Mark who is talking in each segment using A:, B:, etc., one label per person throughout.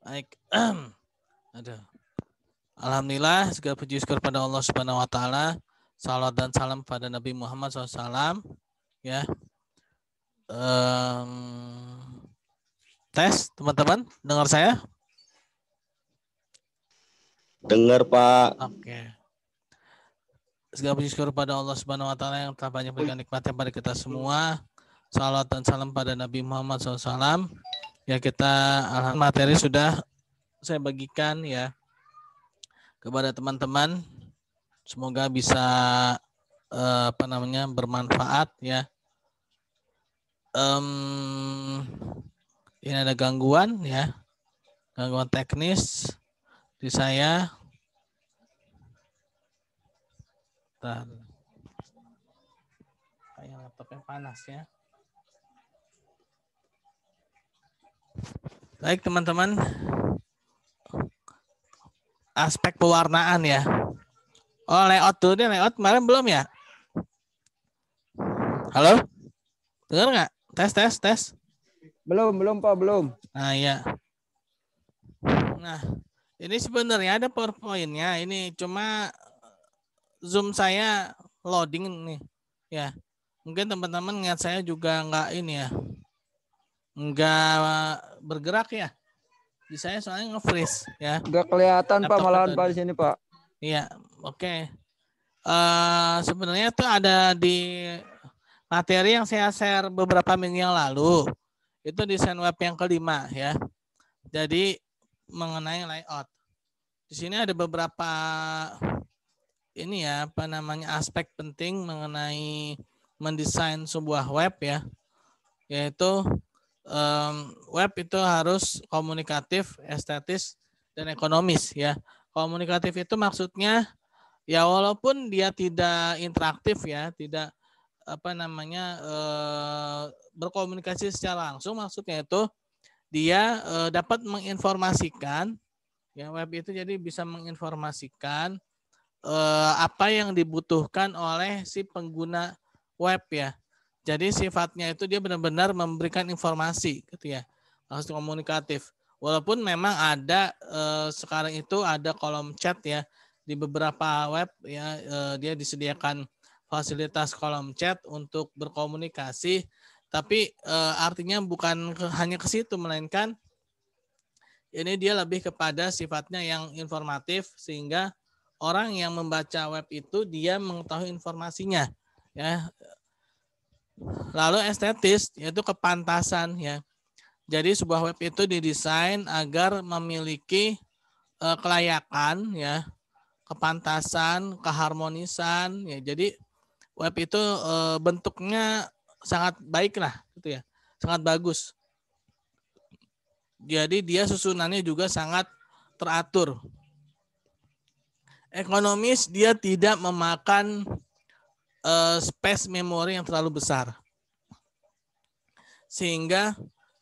A: Baik. Aduh. Alhamdulillah, segala puji syukur pada Allah Subhanahu wa taala. Salawat dan salam pada Nabi Muhammad SAW. Ya. Tes, teman-teman, dengar saya?
B: Dengar, Pak.
A: Oke. Segala puji syukur pada Allah Subhanahu wa taala yang telah banyak memberikan nikmatnya pada kita semua. Salawat dan salam pada Nabi Muhammad SAW. Ya, kita materi sudah saya bagikan ya kepada teman-teman, semoga bisa bermanfaat ya. Ini ada gangguan ya, gangguan teknis di saya. Kayak laptopnya panas ya. Baik teman-teman, aspek pewarnaan ya. Oh, layout dulu nih, layout kemarin belum ya? Halo? Dengar nggak? Tes.
C: Belum Pak, belum.
A: Nah ya. Nah, ini sebenarnya ada PowerPoint-nya. Ini cuma Zoom saya loading nih. Ya, mungkin teman-teman lihat saya juga nggak ini ya, nggak bergerak ya. Di saya soalnya nge-freeze ya.
C: Nggak kelihatan Pak, malahan Pak di sini Pak.
A: Iya, oke. Sebenarnya itu ada di materi yang saya share beberapa minggu yang lalu. Itu desain web yang kelima ya. Jadi mengenai layout. Di sini ada beberapa ini ya, aspek penting mengenai mendesain sebuah web ya. Yaitu web itu harus komunikatif, estetis, dan ekonomis ya. Komunikatif itu maksudnya ya walaupun dia tidak interaktif ya, tidak berkomunikasi secara langsung, maksudnya itu dia dapat menginformasikan ya, web itu jadi bisa menginformasikan apa yang dibutuhkan oleh si pengguna web ya. Jadi sifatnya itu dia benar-benar memberikan informasi gitu ya, langsung komunikatif. Walaupun memang ada sekarang itu ada kolom chat ya di beberapa web ya, dia disediakan fasilitas kolom chat untuk berkomunikasi, tapi artinya bukan hanya ke situ, melainkan ini dia lebih kepada sifatnya yang informatif sehingga orang yang membaca web itu dia mengetahui informasinya ya. Lalu estetis yaitu kepantasan ya. Jadi sebuah web itu didesain agar memiliki kelayakan ya, kepantasan, keharmonisan ya. Jadi web itu bentuknya sangat baik lah gitu ya, sangat bagus. Jadi dia susunannya juga sangat teratur. Ekonomis, dia tidak memakan space memori yang terlalu besar. Sehingga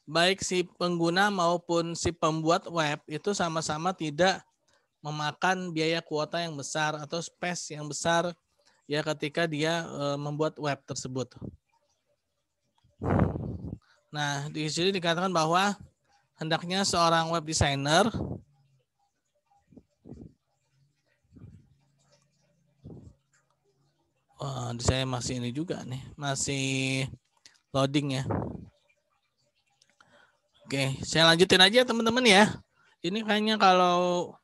A: baik si pengguna maupun si pembuat web itu sama-sama tidak memakan biaya kuota yang besar atau space yang besar ya ketika dia membuat web tersebut. Nah, di sini dikatakan bahwa hendaknya seorang web designer di saya masih ini juga nih, masih loading ya. Oke, saya lanjutin aja teman-teman ya. Ini kayaknya kalau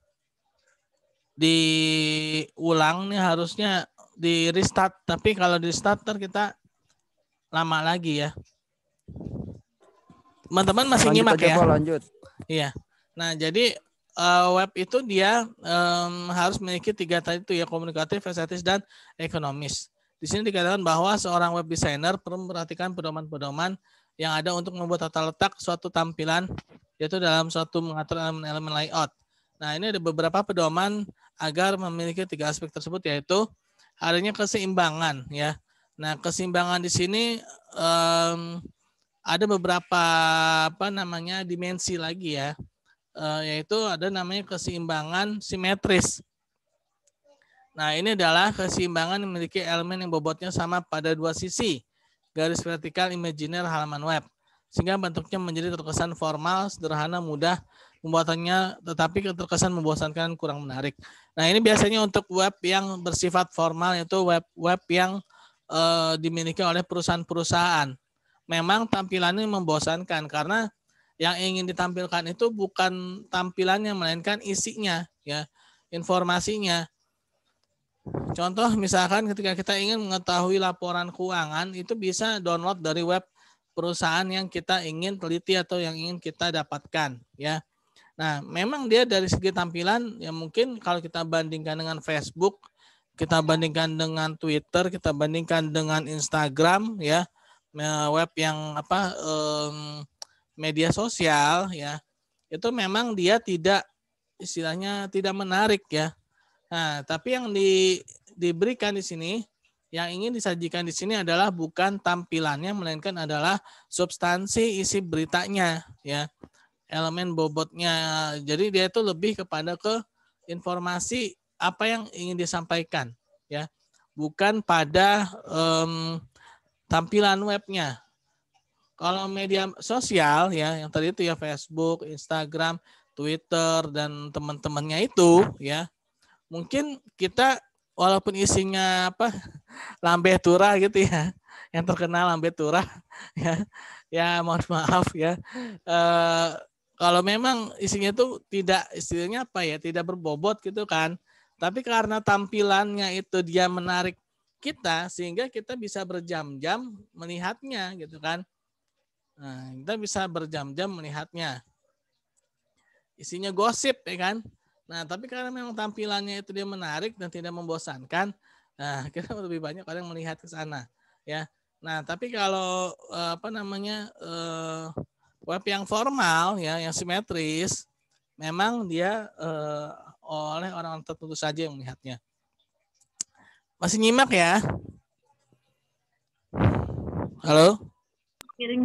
A: diulang nih harusnya di restart, tapi kalau di restart kita lama lagi ya. Teman-teman masih lanjut nyimak aja, ya?
C: Pak, lanjut.
A: Iya. Nah, jadi web itu dia harus memiliki 3 tadi itu ya, komunikatif, estetis, dan ekonomis. Di sini dikatakan bahwa seorang web designer perlu memperhatikan pedoman-pedoman yang ada untuk membuat tata letak suatu tampilan, yaitu dalam suatu mengatur elemen-elemen layout. Nah, ini ada beberapa pedoman agar memiliki 3 aspek tersebut, yaitu adanya keseimbangan ya. Nah, keseimbangan di sini ada beberapa dimensi lagi ya, yaitu ada namanya keseimbangan simetris. Nah, ini adalah keseimbangan yang memiliki elemen yang bobotnya sama pada 2 sisi garis vertikal imajiner halaman web, sehingga bentuknya menjadi terkesan formal, sederhana, mudah pembuatannya tetapi terkesan membosankan, kurang menarik. Nah, ini biasanya untuk web yang bersifat formal, yaitu web yang dimiliki oleh perusahaan-perusahaan. Memang tampilannya membosankan karena yang ingin ditampilkan itu bukan tampilannya melainkan isinya, ya, informasinya. Contoh misalkan ketika kita ingin mengetahui laporan keuangan, itu bisa download dari web perusahaan yang kita ingin teliti atau yang ingin kita dapatkan, ya. Nah, memang dia dari segi tampilan ya mungkin kalau kita bandingkan dengan Facebook, kita bandingkan dengan Twitter, kita bandingkan dengan Instagram, ya, web yang media sosial, ya, itu memang dia tidak, istilahnya tidak menarik, ya. Nah, tapi yang diberikan di sini, yang ingin disajikan di sini adalah bukan tampilannya, melainkan adalah substansi isi beritanya, ya, elemen bobotnya. Jadi dia itu lebih kepada ke informasi apa yang ingin disampaikan, ya, bukan pada tampilan webnya. Kalau media sosial, ya, yang tadi itu ya Facebook, Instagram, Twitter dan teman-temannya itu, ya, mungkin kita walaupun isinya lambe turah gitu, ya, yang terkenal lambe turah, ya mohon maaf, ya, kalau memang isinya itu tidak, istilahnya tidak berbobot gitu kan, tapi karena tampilannya itu dia menarik kita sehingga kita bisa berjam-jam melihatnya gitu kan. Nah, kita bisa berjam-jam melihatnya. Isinya gosip, ya kan. Nah, tapi karena memang tampilannya itu dia menarik dan tidak membosankan, nah, kita lebih banyak orang melihat ke sana, ya. Nah, tapi kalau web yang formal, ya, yang simetris, memang dia oleh orang tertentu saja yang melihatnya. Masih nyimak ya? Halo?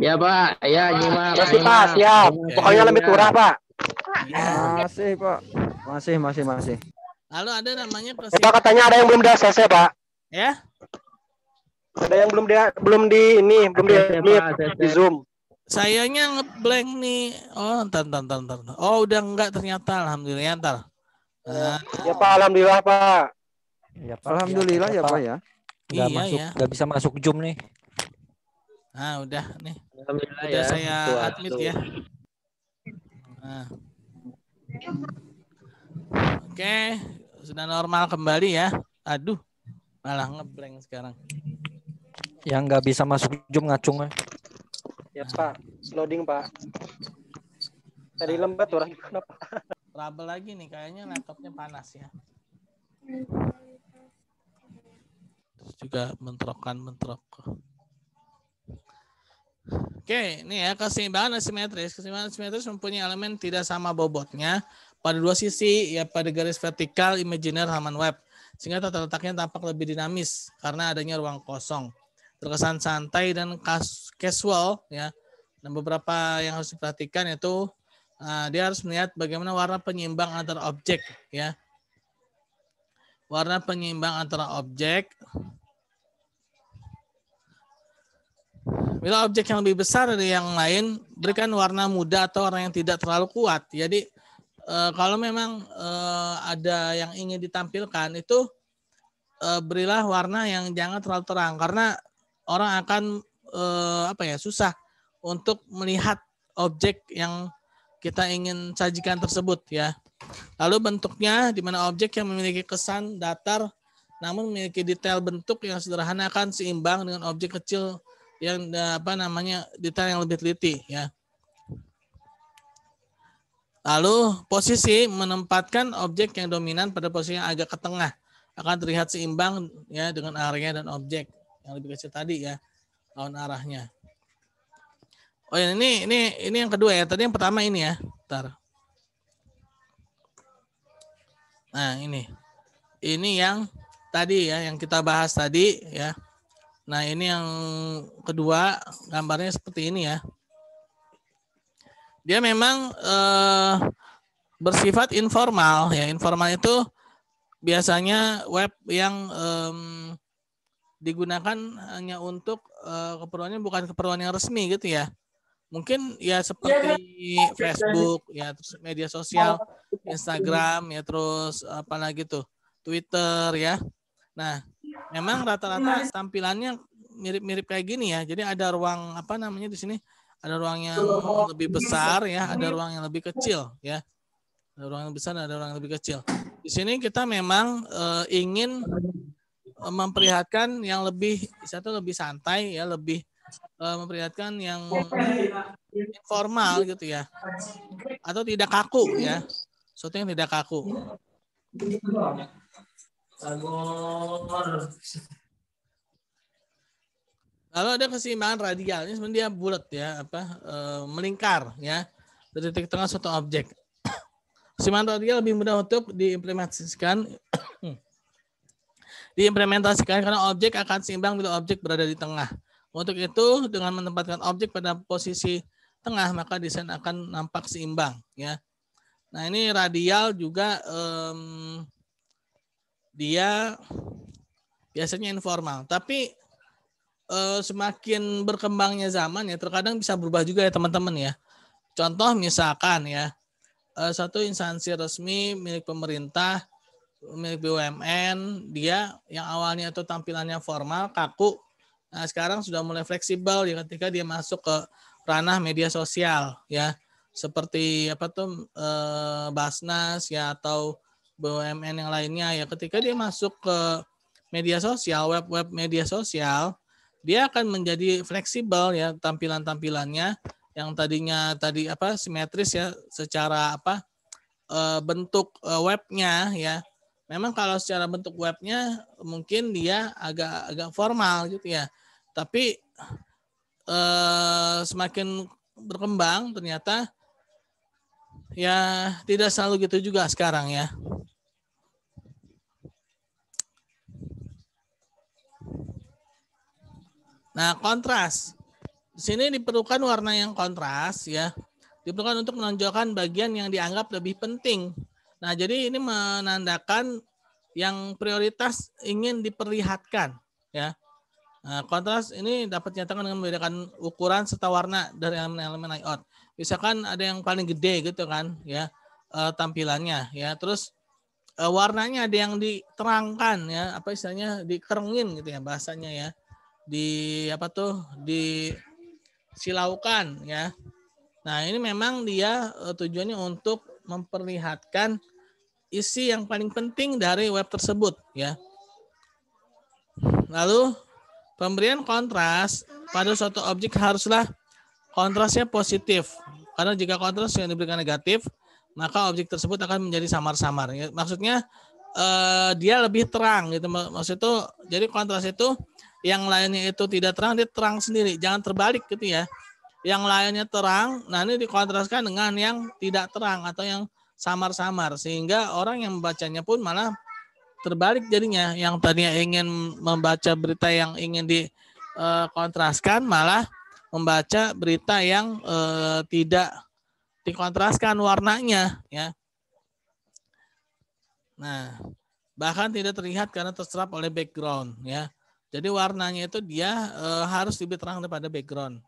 D: Ya Pak, ya nyimak.
E: Masih Pak, siap. Pokoknya lebih turah Pak.
C: Masih Pak, masih.
A: Lalu ada namanya
E: Pak, katanya ada yang belum di ACC Pak.
A: Ya?
E: Ada yang belum di Zoom.
A: Sayanya ngeblank nih. Oh, ntar. Oh, udah enggak ternyata. Alhamdulillah, ntar. Nah,
E: Ya Pak, alhamdulillah Pak.
C: Ya, Pak. Alhamdulillah ya Pak ya.
F: Nggak bisa masuk Zoom nih.
A: Nah, udah nih.
D: Alhamdulillah
A: Udah
D: ya.
A: saya admit ya. Nah. Oke, sudah normal kembali ya. Aduh, malah ngeblank sekarang.
F: Yang nggak bisa masuk Zoom ngacung.
E: Ya Pak, loading Pak. Tadi lembat turah kenapa?
A: Trouble lagi nih, kayaknya laptopnya panas ya. Terus juga mentrok. Oke, ini ya keseimbangan asimetris. Keseimbangan asimetris mempunyai elemen tidak sama bobotnya pada dua sisi, ya, pada garis vertikal imajiner halaman web, sehingga tata letaknya tampak lebih dinamis karena adanya ruang kosong. Terkesan santai dan casual, ya. Dan beberapa yang harus diperhatikan yaitu dia harus melihat bagaimana warna penyeimbang antara objek, ya. Warna penyeimbang antara objek. Bila objek yang lebih besar dari yang lain, berikan warna muda atau warna yang tidak terlalu kuat. Jadi kalau memang ada yang ingin ditampilkan itu berilah warna yang jangan terlalu terang karena orang akan susah untuk melihat objek yang kita ingin sajikan tersebut, ya. Lalu bentuknya di mana objek yang memiliki kesan datar namun memiliki detail bentuk yang sederhana akan seimbang dengan objek kecil yang detail yang lebih teliti, ya. Lalu posisi menempatkan objek yang dominan pada posisi yang agak ke tengah akan terlihat seimbang, ya, dengan area dan objek yang lebih kecil tadi, ya, lawan arahnya. Oh ya, ini yang kedua ya. Tadi yang pertama ini ya. Bentar. Nah, ini yang tadi ya, yang kita bahas tadi ya. Nah, ini yang kedua, gambarnya seperti ini ya. Dia memang bersifat informal ya. Informal itu biasanya web yang digunakan hanya untuk keperluannya bukan keperluan yang resmi gitu ya. mungkin ya seperti Facebook, ya terus media sosial, Instagram, ya terus apalagi tuh Twitter ya. Nah, memang rata-rata tampilannya mirip-mirip kayak gini ya. Jadi ada ruang apa namanya di sini? Ada ruang yang lebih besar ya, ada ruang yang lebih kecil ya. Ada ruang yang besar, ada ruang yang lebih kecil. Di sini kita memang ingin memperlihatkan yang lebih satu lebih santai ya, lebih memperlihatkan yang informal gitu ya, atau tidak kaku ya, sesuatu yang tidak kaku. Lalu ada keseimbangan radial, ini sebenarnya dia bulat ya, melingkar ya dari titik tengah suatu objek. Keseimbangan radial lebih mudah untuk diimplementasikan karena objek akan seimbang bila objek berada di tengah. Untuk itu, dengan menempatkan objek pada posisi tengah, maka desain akan nampak seimbang. Ya. Nah, ini radial juga dia biasanya informal. Tapi semakin berkembangnya zaman ya, terkadang bisa berubah juga ya teman-teman ya. Contoh misalkan ya, satu instansi resmi milik pemerintah, milik BUMN, dia yang awalnya itu tampilannya formal, kaku. Nah, sekarang sudah mulai fleksibel ya ketika dia masuk ke ranah media sosial ya. Seperti Basnas ya atau BUMN yang lainnya ya, ketika dia masuk ke media sosial, web media sosial, dia akan menjadi fleksibel ya tampilan-tampilannya yang tadinya simetris ya secara bentuk webnya ya. Memang kalau secara bentuk webnya mungkin dia agak formal gitu ya. Tapi semakin berkembang ternyata ya tidak selalu gitu juga sekarang ya. Nah, kontras. Di sini diperlukan warna yang kontras ya. Diperlukan untuk menonjolkan bagian yang dianggap lebih penting. Nah, jadi ini menandakan yang prioritas ingin diperlihatkan ya. Nah, kontras ini dapat dinyatakan dengan membedakan ukuran serta warna dari elemen-elemen layout. Misalkan ada yang paling gede gitu kan ya tampilannya ya. Terus warnanya ada yang diterangkan ya, istilahnya dikerengin gitu ya bahasanya ya. Disilaukan ya. Nah, ini memang dia tujuannya untuk memperlihatkan isi yang paling penting dari web tersebut ya. Lalu pemberian kontras pada suatu objek haruslah kontrasnya positif. Karena jika kontras yang diberikan negatif, maka objek tersebut akan menjadi samar-samar. Ya, maksudnya dia lebih terang gitu. Maksud itu jadi kontras itu yang lainnya itu tidak terang, dia terang sendiri. Jangan terbalik gitu ya. Yang lainnya terang, nah ini dikontraskan dengan yang tidak terang atau yang samar-samar. Sehingga orang yang membacanya pun malah terbalik jadinya. Yang tadinya ingin membaca berita yang ingin dikontraskan malah membaca berita yang tidak dikontraskan warnanya ya. Nah, bahkan tidak terlihat karena terserap oleh background ya. Jadi warnanya itu dia harus lebih terang daripada background.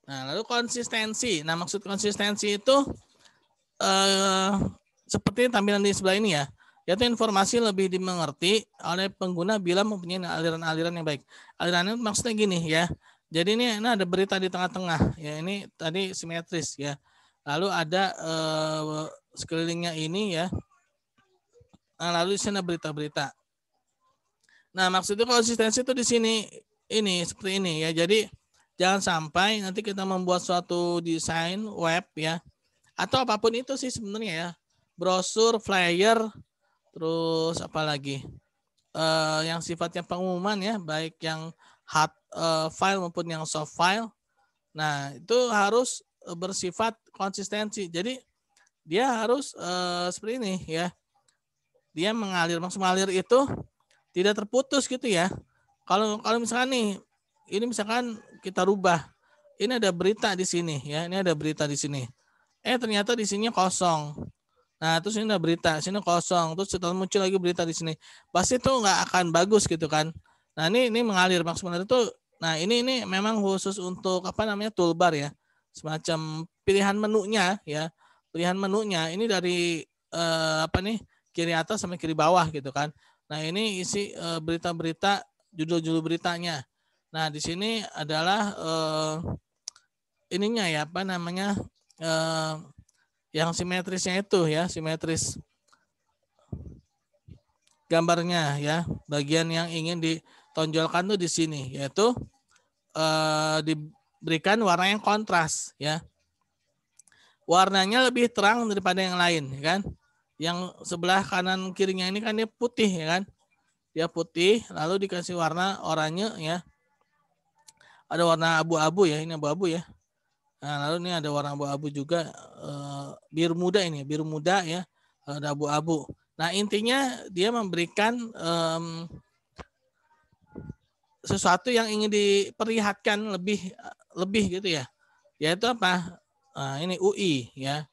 A: Nah, lalu konsistensi. Nah, maksud konsistensi itu seperti tampilan di sebelah ini ya. Yaitu informasi lebih dimengerti oleh pengguna bila mempunyai aliran-aliran yang baik. Alirannya maksudnya gini ya. Jadi ini ada berita di tengah-tengah. Ya, ini tadi simetris ya. Lalu ada sekelilingnya ini ya. Nah, lalu di sana berita-berita. Nah, maksudnya konsistensi itu di sini ini seperti ini ya. Jadi jangan sampai nanti kita membuat suatu desain web ya, atau apapun itu sih sebenarnya ya, brosur, flyer, terus apa lagi yang sifatnya pengumuman ya, baik yang hard file maupun yang soft file. Nah, itu harus bersifat konsistensi. Jadi dia harus seperti ini ya. Dia mengalir, maksud mengalir itu tidak terputus gitu ya. Kalau misalkan nih, ini misalkan kita rubah, ini ada berita di sini ya, ini ada berita di sini. Ternyata di sini kosong. Nah, terus ini ada berita, sini kosong, terus setelah muncul lagi berita di sini. Pasti tuh nggak akan bagus gitu kan. Nah, ini mengalir maksudnya itu. Nah, ini memang khusus untuk apa namanya toolbar ya. Semacam pilihan menunya ya. Pilihan menunya ini dari apa nih? Kiri atas sampai kiri bawah gitu kan. Nah, ini isi berita-berita, judul-judul beritanya. Nah, di sini adalah ininya ya, apa namanya? Yang simetrisnya itu ya, simetris gambarnya ya. Bagian yang ingin ditonjolkan tuh di sini, yaitu diberikan warna yang kontras ya. Warnanya lebih terang daripada yang lain ya kan. Yang sebelah kanan kirinya ini kan dia putih ya kan. Dia putih lalu dikasih warna oranye ya. Ada warna abu-abu ya, ini abu-abu ya. Nah, lalu ini ada warna abu-abu juga, biru muda ini, biru muda ya, ada abu-abu. Nah, intinya dia memberikan sesuatu yang ingin diperlihatkan lebih gitu ya. Yaitu apa? Nah, ini UI ya.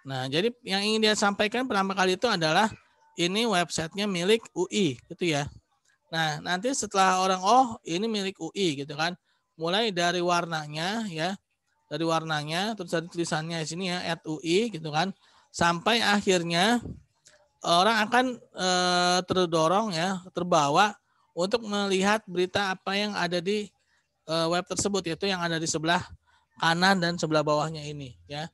A: Nah, jadi yang ingin dia sampaikan pertama kali itu adalah ini websitenya milik UI gitu ya. Nah, nanti setelah orang ini milik UI gitu kan. Mulai dari warnanya ya. Dari warnanya, terus ada tulisannya di sini ya @UI gitu kan, sampai akhirnya orang akan terdorong ya, terbawa untuk melihat berita apa yang ada di web tersebut, yaitu yang ada di sebelah kanan dan sebelah bawahnya ini ya.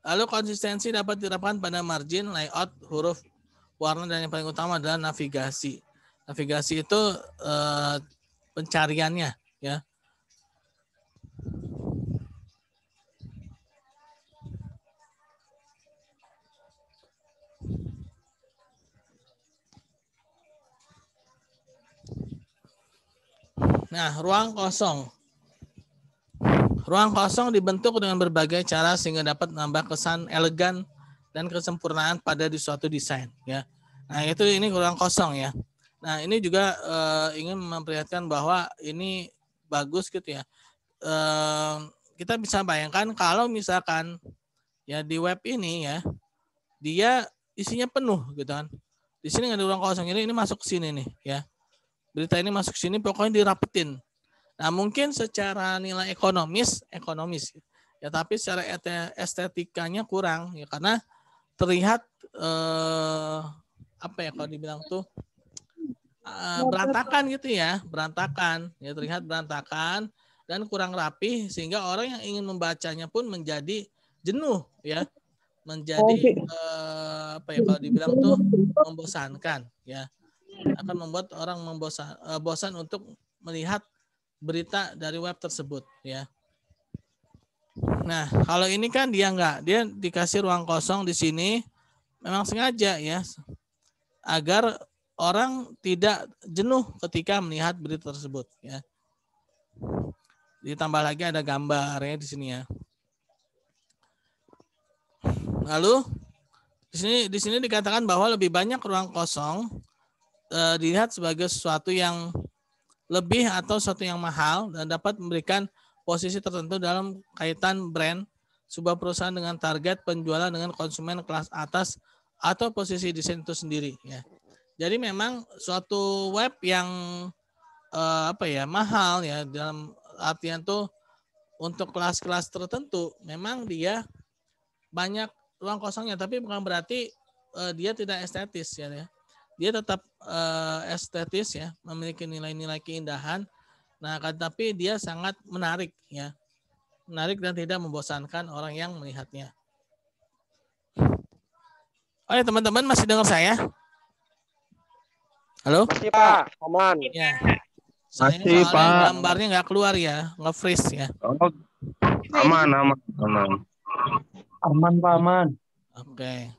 A: Lalu konsistensi dapat diterapkan pada margin, layout, huruf, warna, dan yang paling utama adalah navigasi. Navigasi itu pencariannya ya. Nah, ruang kosong. Ruang kosong dibentuk dengan berbagai cara sehingga dapat menambah kesan elegan dan kesempurnaan pada di suatu desain ya. Nah, ini ruang kosong ya. Nah, ini juga ingin memperlihatkan bahwa ini bagus gitu ya. Kita bisa bayangkan kalau misalkan ya di web ini ya, dia isinya penuh gitu kan. Di sini nggak ada ruang kosong, ini masuk ke sini nih ya. Berita ini masuk sini pokoknya dirapetin. Nah, mungkin secara nilai ekonomis ya, tapi secara estetikanya kurang ya, karena terlihat apa ya kalau dibilang tuh berantakan gitu ya, terlihat berantakan dan kurang rapi sehingga orang yang ingin membacanya pun menjadi jenuh ya, menjadi apa ya kalau dibilang tuh membosankan ya. Akan membuat orang bosan untuk melihat berita dari web tersebut ya. Nah, kalau ini kan dia dikasih ruang kosong di sini memang sengaja ya, agar orang tidak jenuh ketika melihat berita tersebut ya. Ditambah lagi ada gambarnya di sini ya. Lalu di sini dikatakan bahwa lebih banyak ruang kosong dilihat sebagai sesuatu yang lebih atau sesuatu yang mahal dan dapat memberikan posisi tertentu dalam kaitan brand sebuah perusahaan dengan target penjualan dengan konsumen kelas atas atau posisi desain itu sendiri ya. Jadi memang suatu web yang mahal ya, dalam artian tuh untuk kelas-kelas tertentu memang dia banyak ruang kosongnya, tapi bukan berarti dia tidak estetis ya. Dia tetap estetis ya, memiliki nilai-nilai keindahan. Nah, tapi dia sangat menarik ya. Menarik dan tidak membosankan orang yang melihatnya. Oh ya, teman-teman masih dengar saya? Halo?
E: Masih Pak, aman.
A: Ya. Saya
B: Masih,
A: soalnya
B: Pak.
A: gambarnya nggak keluar ya, nge-freeze ya.
B: Aman.
G: Aman Pak, aman.
A: Oke.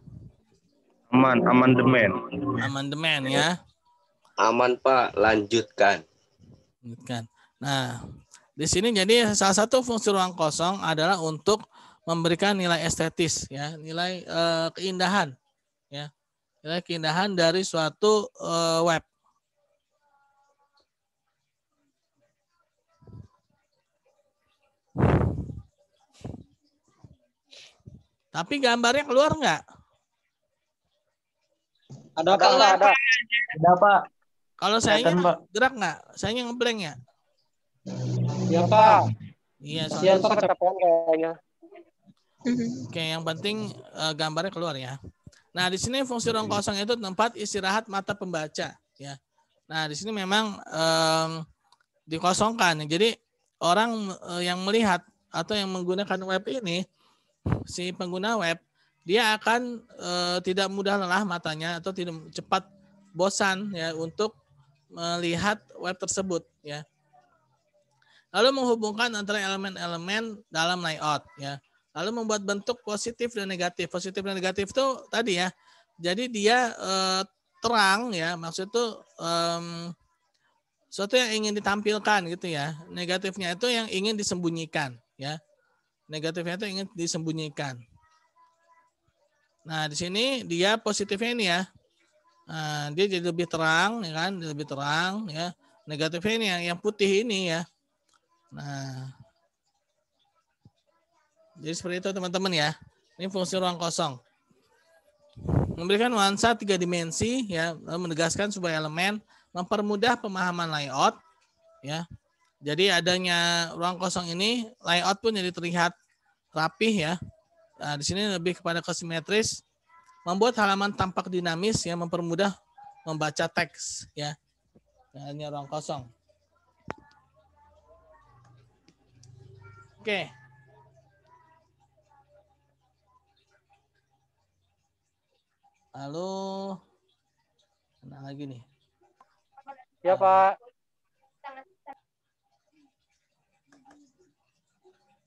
B: Amandemen.
A: Amandemen ya.
B: Aman, Pak. Lanjutkan.
A: Nah, di sini jadi salah satu fungsi ruang kosong adalah untuk memberikan nilai estetis ya, nilai keindahan ya. Nilai keindahan dari suatu web. Tapi gambarnya keluar nggak?
E: Ada Pak, ada.
D: Ada Pak.
A: Kalau saya
D: Kelihatan, Pak.
A: gerak nggak? Saya ngeblank ya?
E: Iya Pak.
A: Iya,
E: Kasihan
A: soalnya.
E: Pak kecapean kayaknya.
A: Oke, yang penting gambarnya keluar ya. Nah, di sini fungsi ruang kosong itu tempat istirahat mata pembaca ya. Nah, di sini memang dikosongkan. Jadi orang yang melihat atau yang menggunakan web ini, si pengguna web, dia akan tidak mudah lelah matanya atau tidak cepat bosan ya untuk melihat web tersebut ya. Lalu menghubungkan antara elemen-elemen dalam layout ya. Lalu membuat bentuk positif dan negatif. Positif dan negatif itu tadi ya. Jadi dia terang ya, maksud itu sesuatu yang ingin ditampilkan gitu ya. Negatifnya itu yang ingin disembunyikan ya. Negatifnya itu ingin disembunyikan. Nah, di sini dia positifnya ini ya. Nah, dia jadi lebih terang ya kan, lebih terang ya. Negatifnya ini yang putih ini ya. Nah, jadi seperti itu teman-teman ya. Ini fungsi ruang kosong. Memberikan nuansa 3 dimensi ya, menegaskan sebuah elemen, mempermudah pemahaman layout ya. Jadi adanya ruang kosong ini, layout pun jadi terlihat rapih ya. Nah, di sini lebih kepada kesimetris, membuat halaman tampak dinamis ya, mempermudah membaca teks ya. Hanya ruang kosong. Oke. Lalu mana lagi nih?
E: Ya Pak.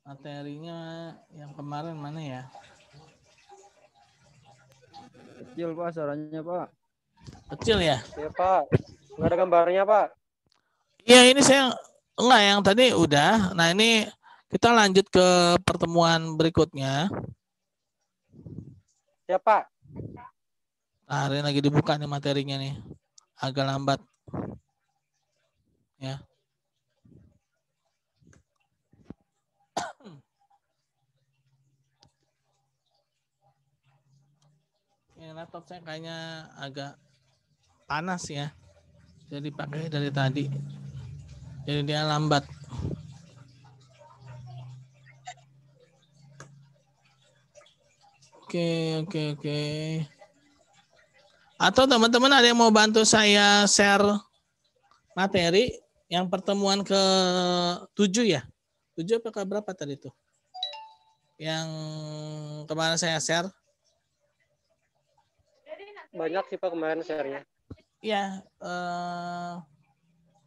A: Materinya yang kemarin mana ya?
C: Kecil Pak suaranya Pak.
A: Kecil ya?
E: Ya Pak. Nggak ada gambarnya Pak.
A: Iya ini saya enggak, yang tadi udah. Nah ini kita lanjut ke pertemuan berikutnya.
E: Ya Pak.
A: Nah, hari ini lagi dibuka nih materinya nih. Agak lambat. Ya. Ini laptop saya kayaknya agak panas ya. Jadi pakai dari tadi. Jadi dia lambat. Oke. Atau teman-teman ada yang mau bantu saya share materi yang pertemuan ke-7 ya? 7 apa ke berapa tadi tuh? Yang kemarin saya share.
E: Banyak sih Pak kemarin share-nya.
A: Iya,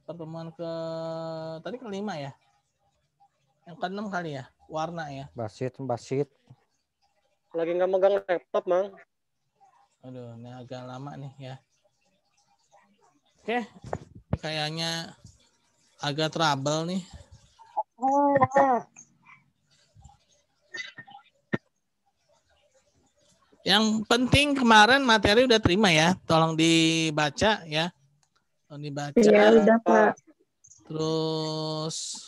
A: pertemuan tadi ke-5 ya? Yang ke-6 kali ya? Warna ya?
F: Basit.
E: Lagi nggak megang laptop, Mang.
A: Aduh, ini agak lama nih ya. Oke, kayaknya agak trouble nih. Yang penting kemarin materi udah terima ya, tolong dibaca ya. Tolong dibaca.
G: Ya udah Pak.
A: Terus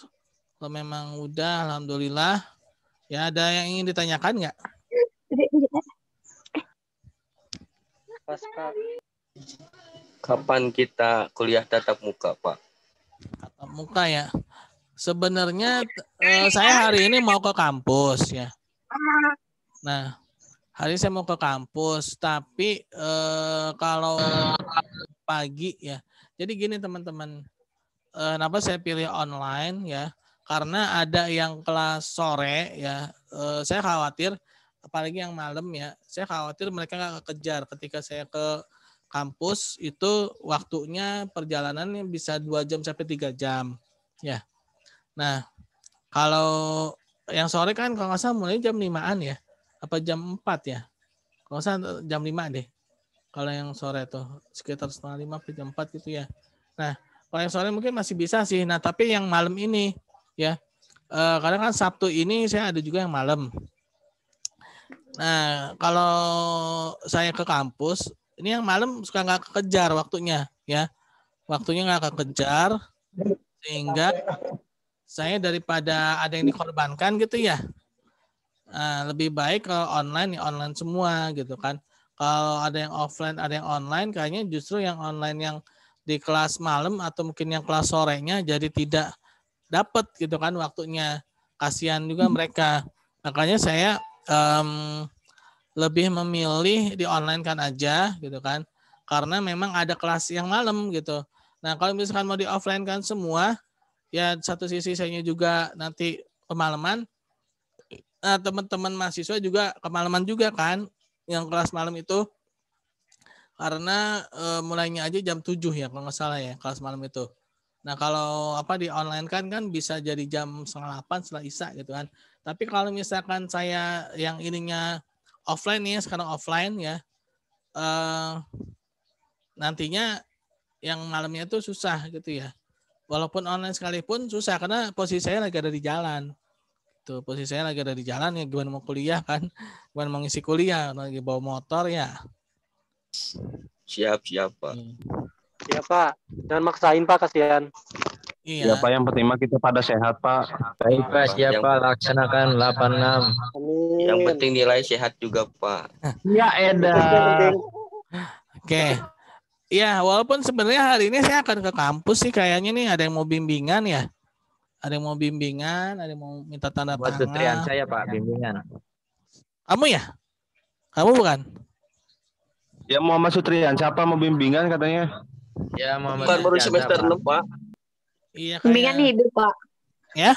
A: kalau memang udah, alhamdulillah. Ya ada yang ingin ditanyakan nggak?
E: Pas Pak.
B: Kapan kita kuliah tatap muka, Pak?
A: Tatap muka ya. Sebenarnya saya hari ini mau ke kampus ya. Nah, hari ini saya mau ke kampus, tapi kalau pagi ya. Jadi gini teman-teman, kenapa saya pilih online ya? Karena ada yang kelas sore ya. Saya khawatir, apalagi yang malam ya. Saya khawatir mereka nggak kejar ketika saya ke kampus itu waktunya perjalanannya bisa 2 jam sampai 3 jam ya. Nah, kalau yang sore kan kalau nggak salah mulai jam 5-an ya. Apa jam 4 ya? Kalau nggak salah jam 5 deh. Kalau yang sore tuh sekitar 4:30 sampai jam 4 gitu ya. Nah, kalau yang sore mungkin masih bisa sih. Nah, tapi yang malam ini ya. Karena kan Sabtu ini saya ada juga yang malam. Nah, kalau saya ke kampus, ini yang malam suka nggak kekejar waktunya ya. Waktunya nggak kekejar sehingga saya daripada ada yang dikorbankan gitu ya. Nah, lebih baik kalau online ya online semua gitu kan. Kalau ada yang offline, ada yang online, kayaknya justru yang online yang di kelas malam atau mungkin yang kelas sorenya jadi tidak dapat gitu kan waktunya. Kasihan juga mereka. Makanya saya lebih memilih di online kan aja gitu kan. Karena memang ada kelas yang malam gitu. Nah, kalau misalkan mau di offline kan semua, ya satu sisi saya juga nanti kemalaman. Nah, teman-teman mahasiswa juga kemalaman juga kan yang kelas malam itu. Karena mulainya aja jam 7 ya kalau nggak salah ya kelas malam itu. Nah, kalau apa di online kan bisa jadi jam 7:30 setelah isya gitu kan. Tapi kalau misalkan saya yang ininya offline nih, sekarang offline ya, nantinya yang malamnya itu susah gitu ya. Walaupun online sekalipun susah karena posisi saya lagi ada di jalan. Tuh, posisi saya lagi ada di jalan ya, gimana mau kuliah kan, gimana mau ngisi kuliah, lagi bawa motor ya.
B: Siap, Pak.
E: Iya, Pak. Jangan maksain, Pak, kasihan.
A: Iya.
G: Ya Pak, yang penting mah kita pada sehat Pak.
D: Baik Pak, siap Pak, laksanakan 86.
E: Amin.
B: Yang penting nilai sehat juga Pak.
G: Ya Eda.
A: Oke. Ya, walaupun sebenarnya hari ini saya akan ke kampus sih kayaknya nih ada yang mau bimbingan ya. Ada yang mau bimbingan, ada yang mau minta tanda
D: Buat
A: tangan.
D: Sutrian saya Pak, bimbingan.
A: Kamu ya? Kamu bukan?
G: Ya Muhammad Sutrian, siapa mau bimbingan katanya?
D: Ya Muhammad
B: Bukan baru
D: Sutrian,
B: semester
D: Pak.
B: 6 Pak.
A: Iya,
H: Bimbingan hidup, Pak.
A: Ya?